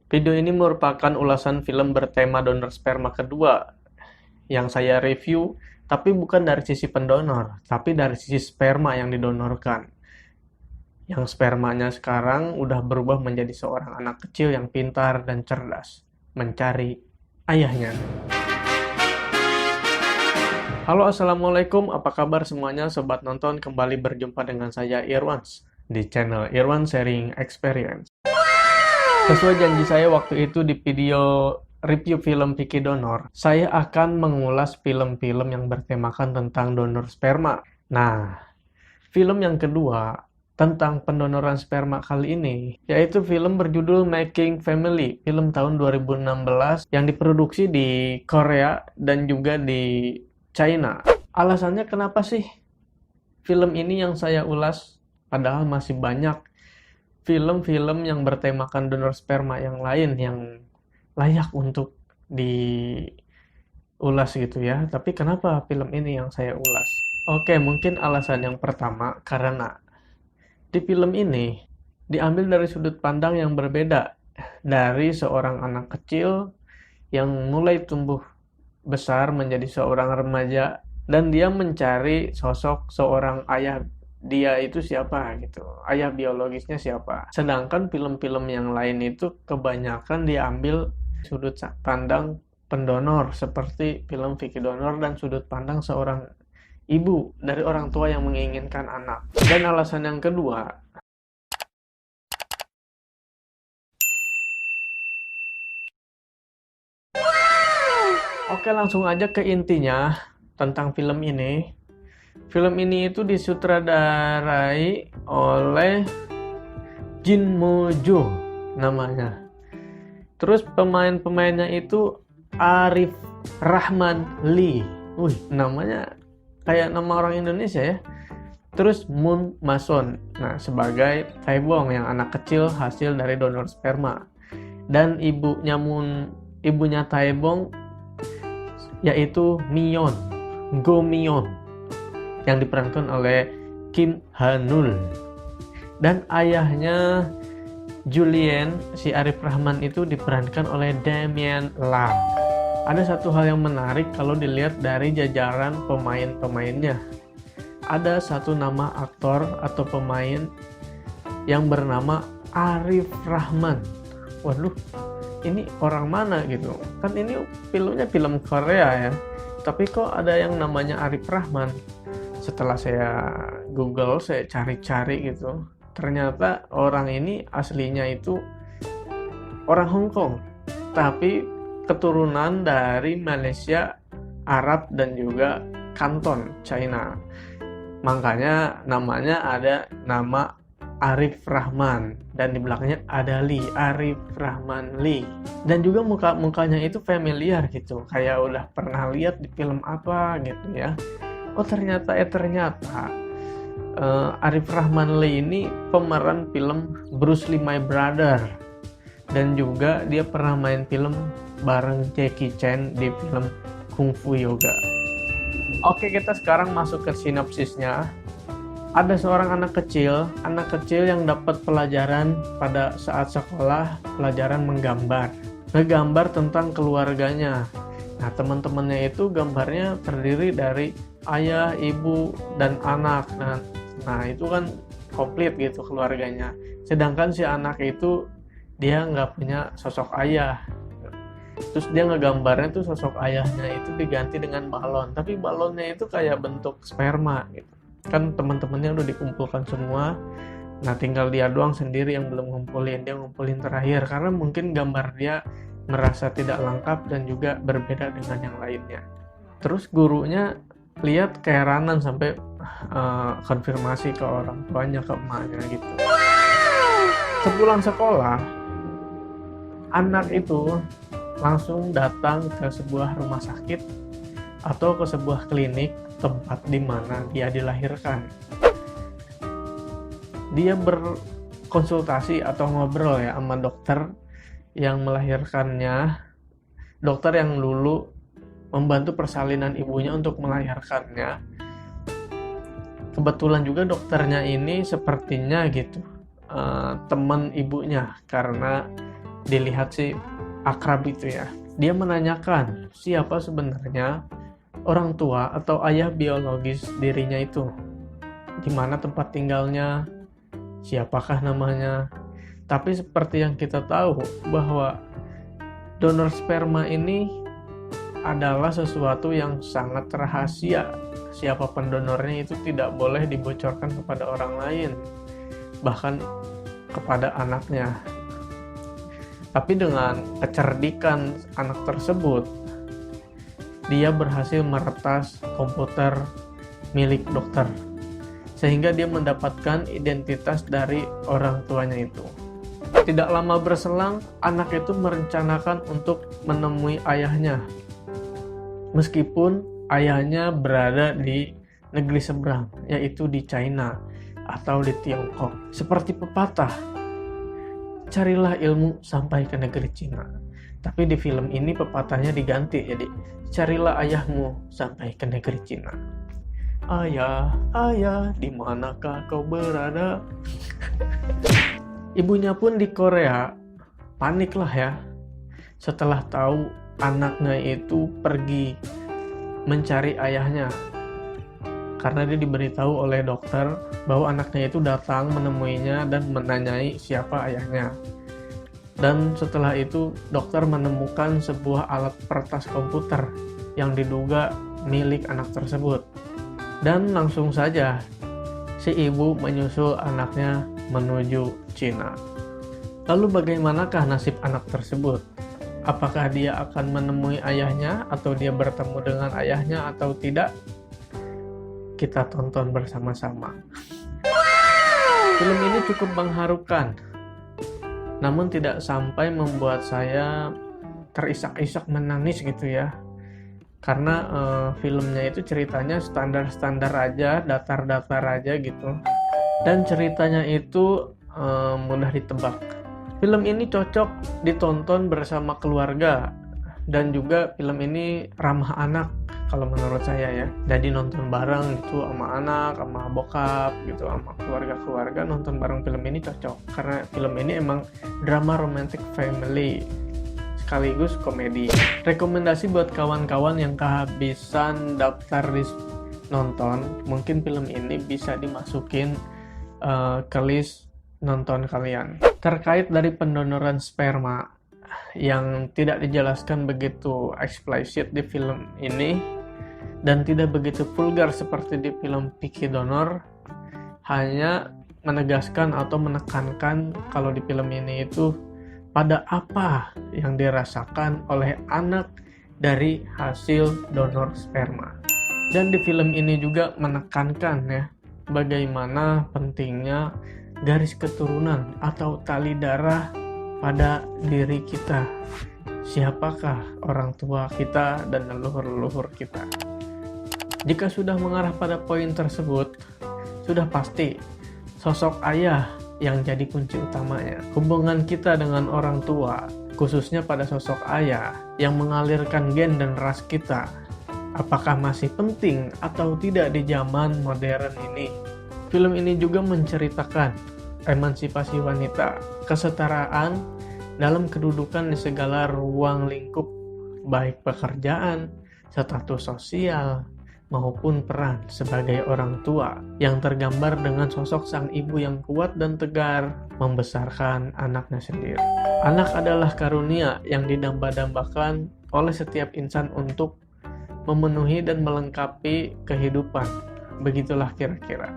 Video ini merupakan ulasan film bertema donor sperma kedua yang saya review, tapi bukan dari sisi pendonor, tapi dari sisi sperma yang didonorkan. Yang spermanya sekarang udah berubah menjadi seorang anak kecil yang pintar dan cerdas, mencari ayahnya. Halo, assalamualaikum, apa kabar semuanya sobat nonton? Kembali berjumpa dengan saya Irwans di channel Irwan Sharing Experience. Sesuai janji saya waktu itu di video review film Vicky Donor, saya akan mengulas film-film yang bertemakan tentang donor sperma. Nah, film yang kedua tentang pendonoran sperma kali ini, yaitu film berjudul Making Family, film tahun 2016 yang diproduksi di Korea dan juga di China. Alasannya kenapa sih film ini yang saya ulas, padahal masih banyak film-film yang bertemakan donor sperma yang lain yang layak untuk diulas gitu ya. Tapi kenapa film ini yang saya ulas? Oke, mungkin alasan yang pertama karena di film ini diambil dari sudut pandang yang berbeda dari seorang anak kecil yang mulai tumbuh besar menjadi seorang remaja dan dia mencari sosok seorang ayah dia itu siapa gitu, ayah biologisnya siapa. Sedangkan film-film yang lain itu kebanyakan diambil sudut pandang pendonor seperti film Vicky Donor dan sudut pandang seorang ibu dari orang tua yang menginginkan anak. Dan alasan yang kedua, oke langsung aja ke intinya tentang film ini. Film ini itu disutradarai oleh Jin Mo Jo namanya. Terus pemain-pemainnya itu Arif Rahman Lee. Wih, namanya kayak nama orang Indonesia ya. Terus Moon Mason, nah sebagai Taebong yang anak kecil hasil dari donor sperma. Dan ibunya Taebong yaitu Myeon, Go Myeon, yang diperankan oleh Kim Hanul. Dan ayahnya Julien, si Arif Rahman itu diperankan oleh Damian Lam. Ada satu hal yang menarik kalau dilihat dari jajaran pemain-pemainnya. Ada satu nama aktor atau pemain yang bernama Arif Rahman. Waduh, ini orang mana gitu? Kan ini filmnya film Korea ya. Tapi kok ada yang namanya Arif Rahman? Setelah saya Google, saya cari-cari gitu, ternyata orang ini aslinya itu orang Hong Kong, tapi keturunan dari Malaysia, Arab, dan juga Kanton, China. Makanya namanya ada nama Arif Rahman, dan di belakangnya ada Lee, Arif Rahman Lee. Dan juga mukanya itu familiar gitu, kayak udah pernah lihat di film apa gitu ya. Oh ternyata Arif Rahman Lee ini pemeran film Bruce Lee My Brother, dan juga dia pernah main film bareng Jackie Chan di film Kung Fu Yoga. Oke, kita sekarang masuk ke sinopsisnya. Ada seorang anak kecil yang dapat pelajaran pada saat sekolah, pelajaran ngegambar tentang keluarganya. Nah, teman-temannya itu gambarnya terdiri dari ayah, ibu, dan anak. Nah itu kan komplit gitu keluarganya. Sedangkan si anak itu dia nggak punya sosok ayah. Terus dia ngegambarnya tuh sosok ayahnya itu diganti dengan balon. Tapi balonnya itu kayak bentuk sperma gitu. Kan teman-temannya udah dikumpulkan semua. Nah tinggal dia doang sendiri yang belum ngumpulin. Dia ngumpulin terakhir karena mungkin gambar dia merasa tidak lengkap dan juga berbeda dengan yang lainnya. Terus gurunya lihat keheranan sampai konfirmasi ke orang tuanya, ke emaknya gitu. Sepulang sekolah, anak itu langsung datang ke sebuah rumah sakit atau ke sebuah klinik tempat di mana dia dilahirkan. Dia berkonsultasi atau ngobrol ya sama dokter yang melahirkannya, dokter yang dulu membantu persalinan ibunya untuk melahirkannya. Kebetulan juga dokternya ini sepertinya gitu teman ibunya, karena dilihat sih akrab itu ya. Dia menanyakan siapa sebenarnya orang tua atau ayah biologis dirinya itu, di mana tempat tinggalnya, siapakah namanya. Tapi seperti yang kita tahu bahwa donor sperma ini adalah sesuatu yang sangat rahasia. Siapa pendonornya itu tidak boleh dibocorkan kepada orang lain, bahkan kepada anaknya. Tapi dengan kecerdikan anak tersebut, dia berhasil meretas komputer milik dokter, sehingga dia mendapatkan identitas dari orang tuanya itu. Tidak lama berselang, anak itu merencanakan untuk menemui ayahnya, meskipun ayahnya berada di negeri seberang, yaitu di China atau di Tiongkok. Seperti pepatah, carilah ilmu sampai ke negeri Cina. Tapi di film ini pepatahnya diganti, jadi carilah ayahmu sampai ke negeri Cina. Ayah, ayah, di manakah kau berada? Ibunya pun di Korea paniklah ya, setelah tahu anaknya itu pergi mencari ayahnya, karena dia diberitahu oleh dokter bahwa anaknya itu datang menemuinya dan menanyai siapa ayahnya. Dan setelah itu dokter menemukan sebuah alat peretas komputer yang diduga milik anak tersebut. Dan langsung saja si ibu menyusul anaknya menuju Cina. Lalu bagaimanakah nasib anak tersebut? Apakah dia akan menemui ayahnya atau dia bertemu dengan ayahnya atau tidak? Kita tonton bersama-sama. Film ini cukup mengharukan, namun tidak sampai membuat saya terisak-isak menangis gitu ya. Karena filmnya itu ceritanya standar-standar aja, datar-datar aja gitu. Dan ceritanya itu mudah ditebak. Film ini cocok ditonton bersama keluarga, dan juga film ini ramah anak kalau menurut saya ya. Jadi nonton bareng gitu sama anak, sama bokap gitu, sama keluarga-keluarga nonton bareng film ini cocok. Karena film ini emang drama romantic family sekaligus komedi. Rekomendasi buat kawan-kawan yang kehabisan daftar nonton, mungkin film ini bisa dimasukin ke list nonton kalian. Terkait dari pendonoran sperma yang tidak dijelaskan begitu eksplisit di film ini dan tidak begitu vulgar seperti di film Picky Donor, hanya menegaskan atau menekankan kalau di film ini itu pada apa yang dirasakan oleh anak dari hasil donor sperma. Dan di film ini juga menekankan ya bagaimana pentingnya garis keturunan atau tali darah pada diri kita. Siapakah orang tua kita dan leluhur-leluhur kita? Jika sudah mengarah pada poin tersebut, sudah pasti sosok ayah yang jadi kunci utamanya. Hubungan kita dengan orang tua, khususnya pada sosok ayah yang mengalirkan gen dan ras kita, apakah masih penting atau tidak di zaman modern ini? Film ini juga menceritakan emansipasi wanita, kesetaraan dalam kedudukan di segala ruang lingkup, baik pekerjaan, status sosial, maupun peran sebagai orang tua, yang tergambar dengan sosok sang ibu yang kuat dan tegar membesarkan anaknya sendiri. Anak adalah karunia yang didamba-dambakan oleh setiap insan untuk memenuhi dan melengkapi kehidupan. Begitulah kira-kira.